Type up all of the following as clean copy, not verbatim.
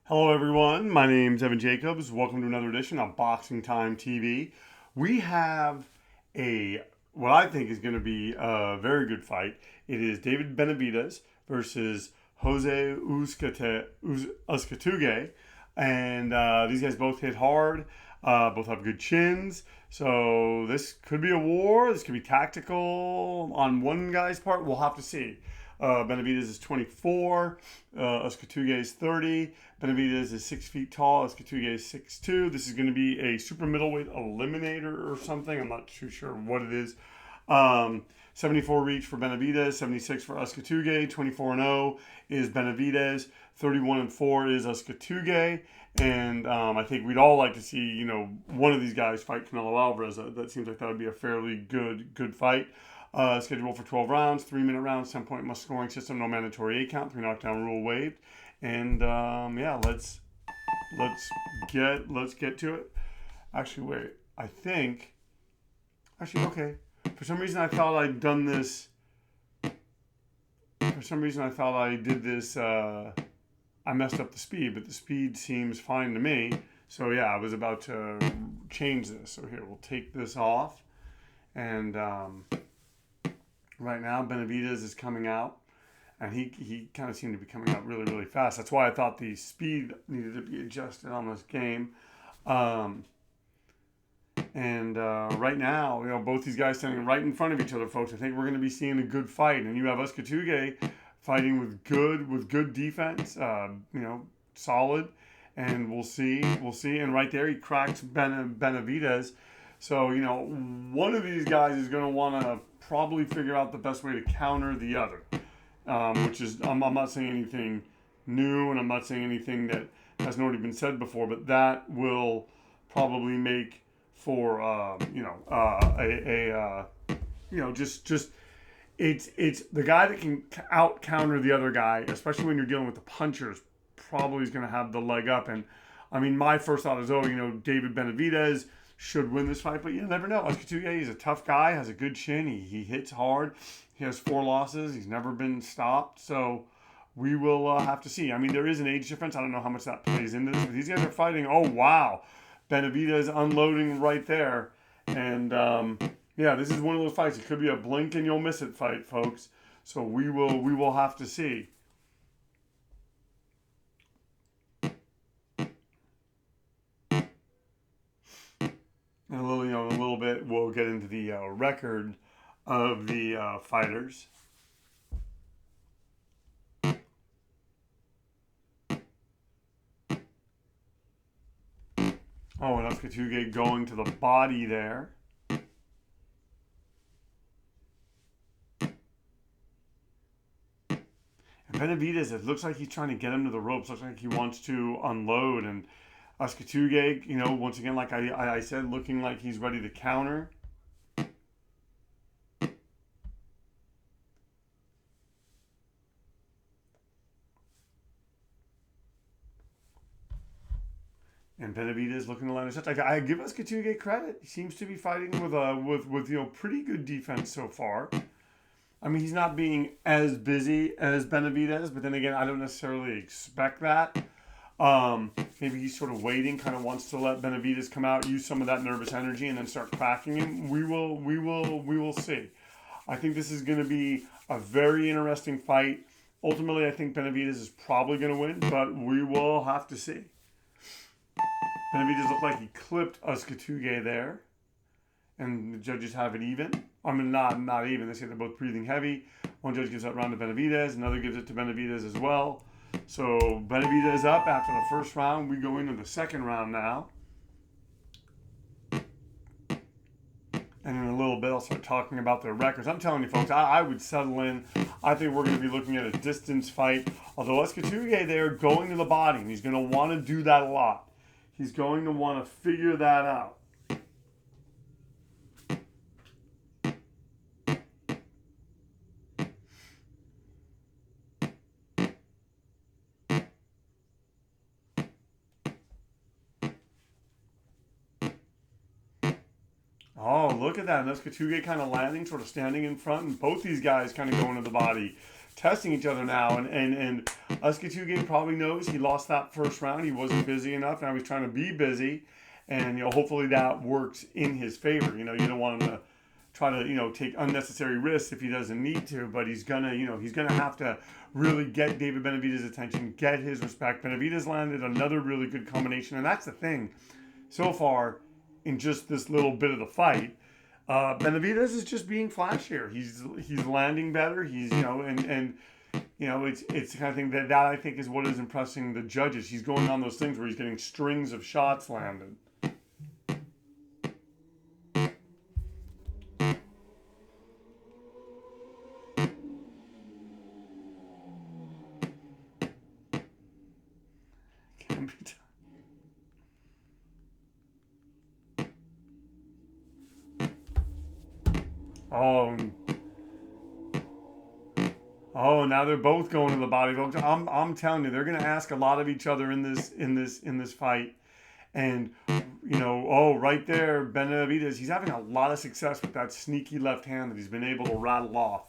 Hello, everyone. My name's Evan Jacobs. Welcome to another edition of Boxing Time TV. We have what I think is going to be a very good fight. It is David Benavidez versus Jose Uzcategui, and these guys both hit hard. Both have good chins. So this could be a war. This could be tactical on one guy's part. We'll have to see. Benavidez is 24. Uzcategui is 30. Benavidez is 6 feet tall. Uzcategui is 6'2". This is going to be a super middleweight eliminator or something. I'm not too sure what it is. 74 reach for Benavidez, 76 for Uzcategui, 24-0 is Benavidez, 31-4 is Uzcategui, and I think we'd all like to see, one of these guys fight Canelo Alvarez. That seems like that would be a fairly good fight. Scheduled for 12 rounds, 3-minute rounds, 10-point must scoring system, no mandatory 8 count, 3 knockdown rule waived, and let's get to it. Actually, wait, okay. For some reason, I thought I'd done this. For some reason, I thought I did this. I messed up the speed, but the speed seems fine to me. So yeah, I was about to change this. So here, we'll take this off, and right now, Benavidez is coming out, and he kind of seemed to be coming out really fast. That's why I thought the speed needed to be adjusted on this game. Right now, both these guys standing right in front of each other, folks. I think we're going to be seeing a good fight, and you have Uzcategui fighting with good defense, solid, and we'll see. And right there, he cracks Benavidez. So one of these guys is going to want to probably figure out the best way to counter the other, which is I'm not saying anything new, and I'm not saying anything that hasn't already been said before, but that will probably make for it's the guy that can out counter the other guy, especially when you're dealing with the punchers, probably is going to have the leg up. And I mean, my first thought is, David Benavidez should win this fight, but you never know. Uzcategui, he's a tough guy, has a good chin, he hits hard, he has 4 losses, he's never been stopped, so we will have to see. I mean, there is an age difference. I don't know how much that plays into this, but these guys are fighting. Oh, wow. Benavidez unloading right there. And, this is one of those fights. It could be a blink and you'll miss it fight, folks. So we will have to see. And a little bit, we'll get into the record of the fighters. Oh, and Uzcategui going to the body there. And Benavidez, it looks like he's trying to get him to the ropes. Looks like he wants to unload. And Uzcategui, once again, like I said, looking like he's ready to counter. And Benavidez looking to land a touch. I give Uzcategui credit. He seems to be fighting with pretty good defense so far. I mean, he's not being as busy as Benavidez, but then again, I don't necessarily expect that. Maybe he's sort of waiting, kind of wants to let Benavidez come out, use some of that nervous energy, and then start cracking him. We will see. I think this is going to be a very interesting fight. Ultimately, I think Benavidez is probably going to win, but we will have to see. Benavidez looked like he clipped Uzcategui there, and the judges have it even. I mean, not even. They say they're both breathing heavy. One judge gives that round to Benavidez, another gives it to Benavidez as well. So Benavidez up after the first round. We go into the second round now. And in a little bit, I'll start talking about their records. I'm telling you, folks, I would settle in. I think we're going to be looking at a distance fight. Although Uzcategui there going to the body, and he's going to want to do that a lot. He's going to want to figure that out. Oh, look at that. And Uzcategui kind of landing, sort of standing in front, and both these guys kind of going to the body. testing each other now. And Uzcategui probably knows he lost that first round. He wasn't busy enough. Now he's trying to be busy. And, hopefully that works in his favor. You don't want him to try to, take unnecessary risks if he doesn't need to. But he's going to, he's going to have to really get David Benavidez' attention, get his respect. Benavidez landed another really good combination. And that's the thing so far in just this little bit of the fight. Benavidez is just being flashier. He's landing better. He's it's the kind of thing that I think is what is impressing the judges. He's going on those things where he's getting strings of shots landed. Can't be done. Oh, now they're both going to the body. I'm telling you, they're going to ask a lot of each other in this fight. And right there, Benavidez, he's having a lot of success with that sneaky left hand that he's been able to rattle off.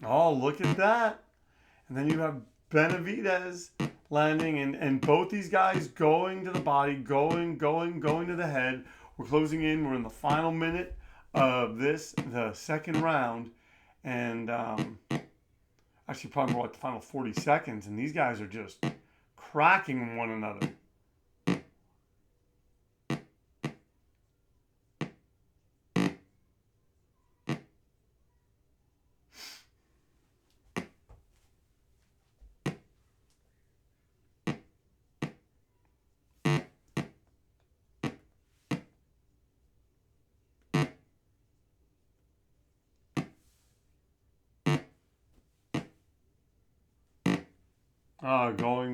Oh, look at that. And then you have Benavidez landing, and both these guys going to the body, going to the head. We're closing in. We're in the final minute of the second round. And actually probably more like the final 40 seconds. And these guys are just cracking one another.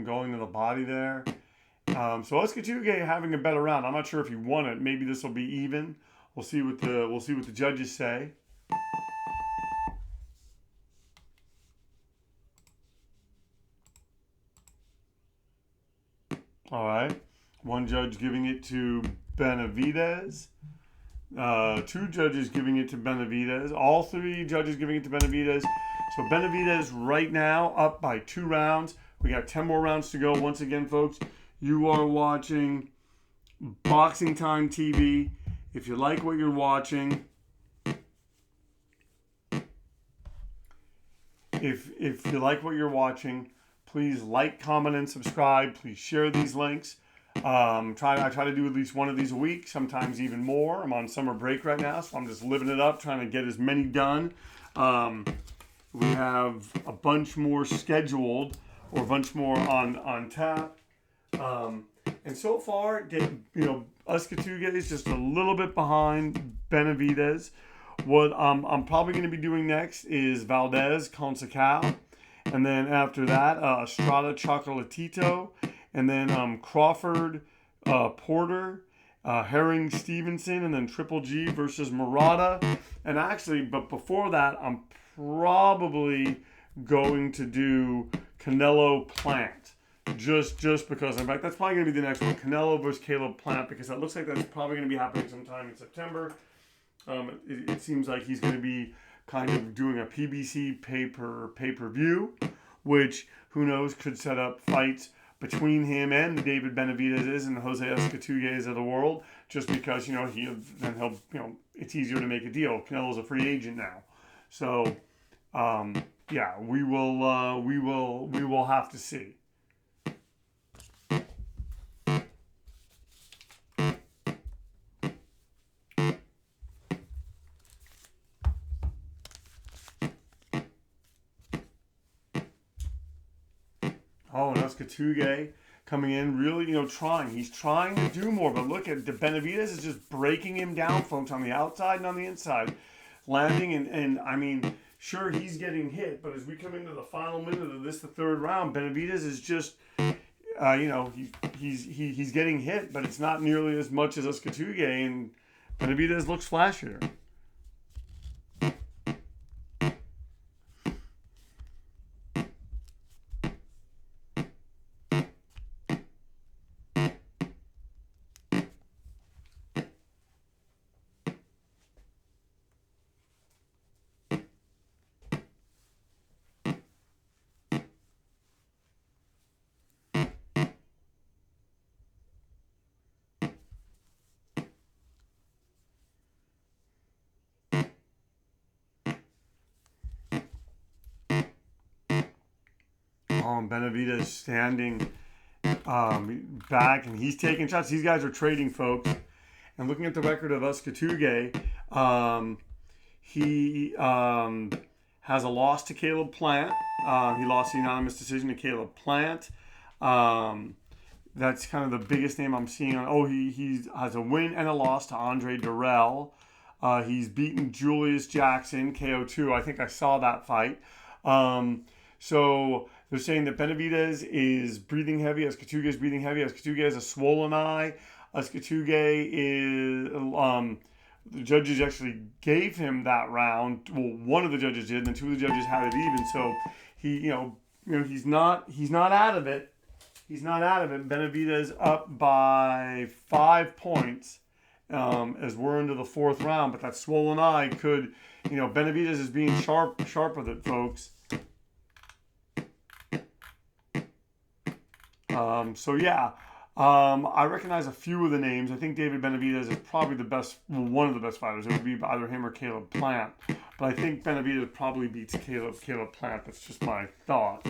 Going to the body there. So Uzcategui having a better round. I'm not sure if he won it. Maybe this will be even. We'll see what the judges say. All right. One judge giving it to Benavidez. Two judges giving it to Benavidez. All three judges giving it to Benavidez. So Benavidez right now up by 2 rounds. We got 10 more rounds to go. Once again, folks, you are watching Boxing Time TV. If you like what you're watching, if you like what you're watching, please like, comment, and subscribe. Please share these links. I try to do at least one of these a week, sometimes even more. I'm on summer break right now, so I'm just living it up, trying to get as many done. We have a bunch more scheduled, or a bunch more on tap. And so far, Uzcategui is just a little bit behind Benavidez. What I'm probably going to be doing next is Valdez Consacao. And then after that, Estrada Chocolatito. And then Crawford Porter, Herring Stevenson. And then Triple G versus Murata. And actually, but before that, I'm probably going to do Canelo Plant. Just because, in fact, that's probably going to be the next one. Canelo versus Caleb Plant, because that looks like that's probably going to be happening sometime in September. It seems like he's going to be kind of doing a PBC pay-per-view, which, who knows, could set up fights between him and the David Benavidez's and the Jose Uzcategui's of the world, just because, it's easier to make a deal. Canelo's a free agent now. So, yeah, we will have to see. Oh, and Uzcategui coming in, really, trying. He's trying to do more, but look at Benavidez is just breaking him down, folks, on the outside and on the inside. Landing, and I mean, sure, he's getting hit, but as we come into the final minute of the third round, Benavidez is just, he's getting hit, but it's not nearly as much as Uzcategui, and Benavidez looks flashier. Benavidez standing back, and he's taking shots. These guys are trading, folks. And looking at the record of Uzcategui, he has a loss to Caleb Plant. He lost the unanimous decision to Caleb Plant. That's kind of the biggest name I'm seeing. He has a win and a loss to Andre Durrell. He's beaten Julius Jackson, KO2. I think I saw that fight. So they're saying that Benavidez is breathing heavy. Uzcategui is breathing heavy. Uzcategui has a swollen eye. Uzcategui is... the judges actually gave him that round. Well, one of the judges did, and then two of the judges had it even. So he, he's not out of it. He's not out of it. Benavidez up by 5 points as we're into the fourth round. But that swollen eye could, Benavidez is being sharp with it, folks. I recognize a few of the names. I think David Benavidez is probably one of the best fighters. It would be either him or Caleb Plant. But I think Benavidez probably beats Caleb Plant. That's just my thought.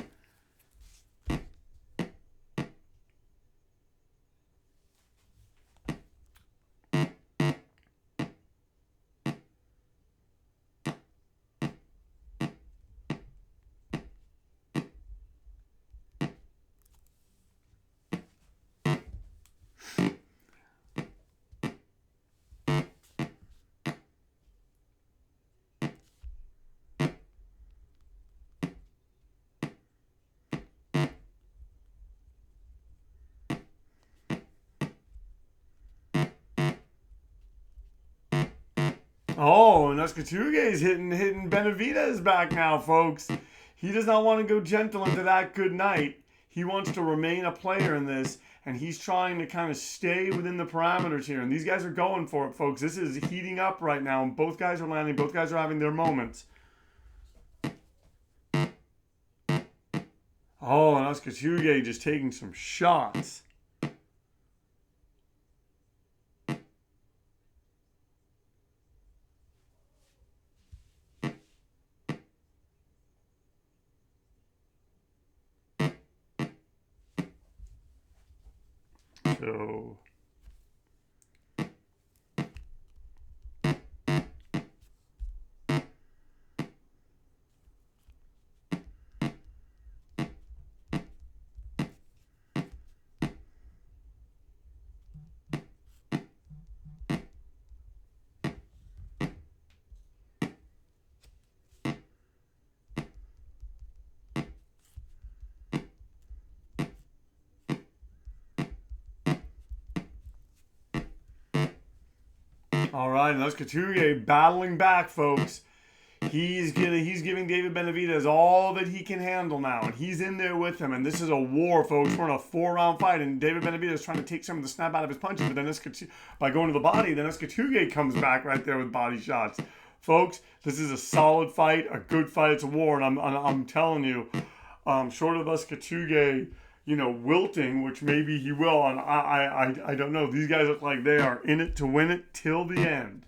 And Uzcategui is hitting Benavidez back now, folks. He does not want to go gentle into that good night. He wants to remain a player in this, and he's trying to kind of stay within the parameters here. And these guys are going for it, folks. This is heating up right now, and both guys are landing. Both guys are having their moments. And Uzcategui just taking some shots. So... All right, and Uzcategui battling back, folks. He's giving David Benavidez all that he can handle now, and he's in there with him. And this is a war, folks. We're in a 4-round fight, and David Benavidez is trying to take some of the snap out of his punches, but then by going to the body, then Uzcategui comes back right there with body shots. Folks, this is a solid fight, a good fight. It's a war, and I'm telling you, short of Uzcategui, wilting, which maybe he will, and I don't know. These guys look like they are in it to win it till the end.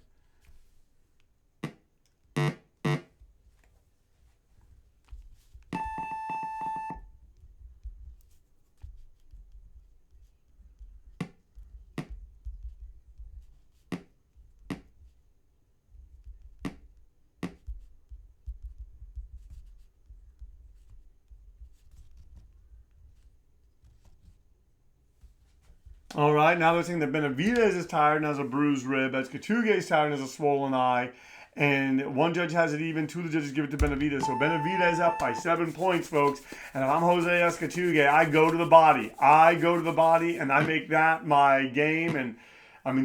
All right, now they're saying that Benavidez is tired and has a bruised rib. Uzcategui is tired and has a swollen eye. And one judge has it even. Two of the judges give it to Benavidez. So Benavidez up by 7 points, folks. And if I'm Jose Uzcategui, I go to the body. And I make that my game. And,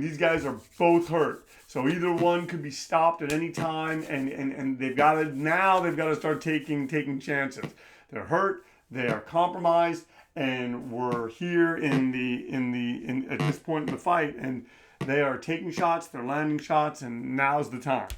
these guys are both hurt. So either one could be stopped at any time. And they've got to start taking chances. They're hurt. They are compromised. And we're here at this point in the fight, and they are taking shots, they're landing shots, and now's the time.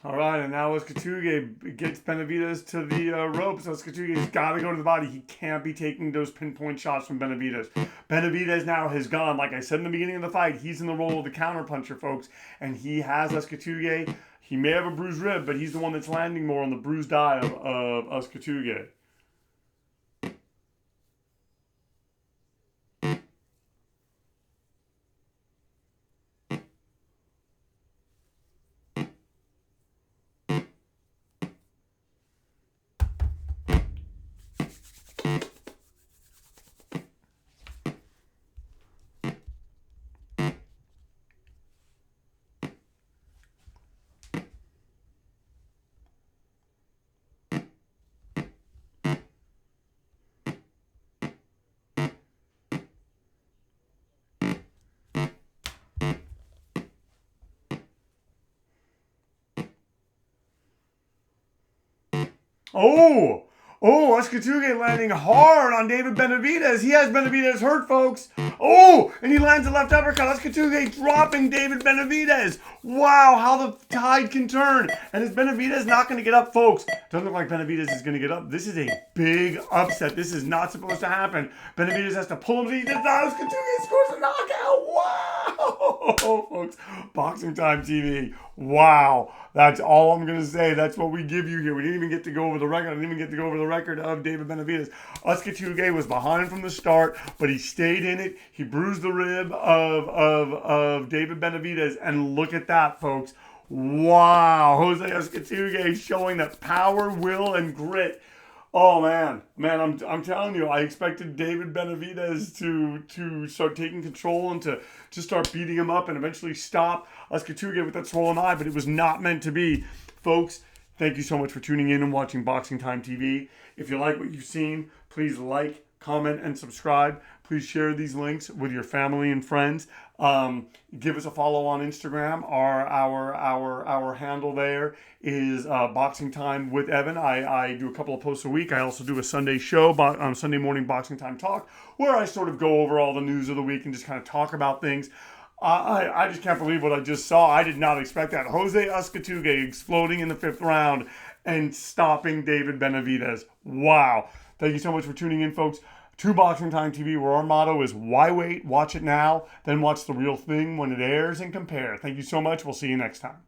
All right, and now Uzcategui gets Benavidez to the ropes. Uzcategui's got to go to the body. He can't be taking those pinpoint shots from Benavidez. Benavidez now has gone, like I said in the beginning of the fight, he's in the role of the counterpuncher, folks, and he has Uzcategui. He may have a bruised rib, but he's the one that's landing more on the bruised eye of Uzcategui. Oh, Uzcategui landing hard on David Benavidez. He has Benavidez hurt, folks. Oh, and he lands a left uppercut. Uzcategui dropping David Benavidez. Wow, how the tide can turn. And is Benavidez not going to get up, folks? Doesn't look like Benavidez is going to get up. This is a big upset. This is not supposed to happen. Benavidez has to pull him. He does not. Uzcategui scores a knockout. Wow, folks. Boxing Time TV. Wow. That's all I'm going to say. That's what we give you here. We didn't even get to go over the record. I didn't even get to go over the record of David Benavidez. Uzcategui was behind from the start, but he stayed in it. He bruised the rib of David Benavidez. And look at that, folks. Wow. Jose Uzcategui showing that power, will, and grit. Oh, man, I'm telling you, I expected David Benavidez to start taking control and to start beating him up and eventually stop Uzcategui with that swollen eye, but it was not meant to be. Folks, thank you so much for tuning in and watching Boxing Time TV. If you like what you've seen, please like, comment, and subscribe. Please share these links with your family and friends. Give us a follow on Instagram. Our handle there is Boxing Time with Evan. I do a couple of posts a week. I also do a Sunday show on Sunday morning Boxing Time Talk, where I sort of go over all the news of the week and just kind of talk about things. I just can't believe what I just saw. I did not expect that. Jose Uzcategui exploding in the 5th round and stopping David Benavidez. Wow. Thank you so much for tuning in, folks, to Boxing Time TV, where our motto is why wait, watch it now, then watch the real thing when it airs and compare. Thank you so much. We'll see you next time.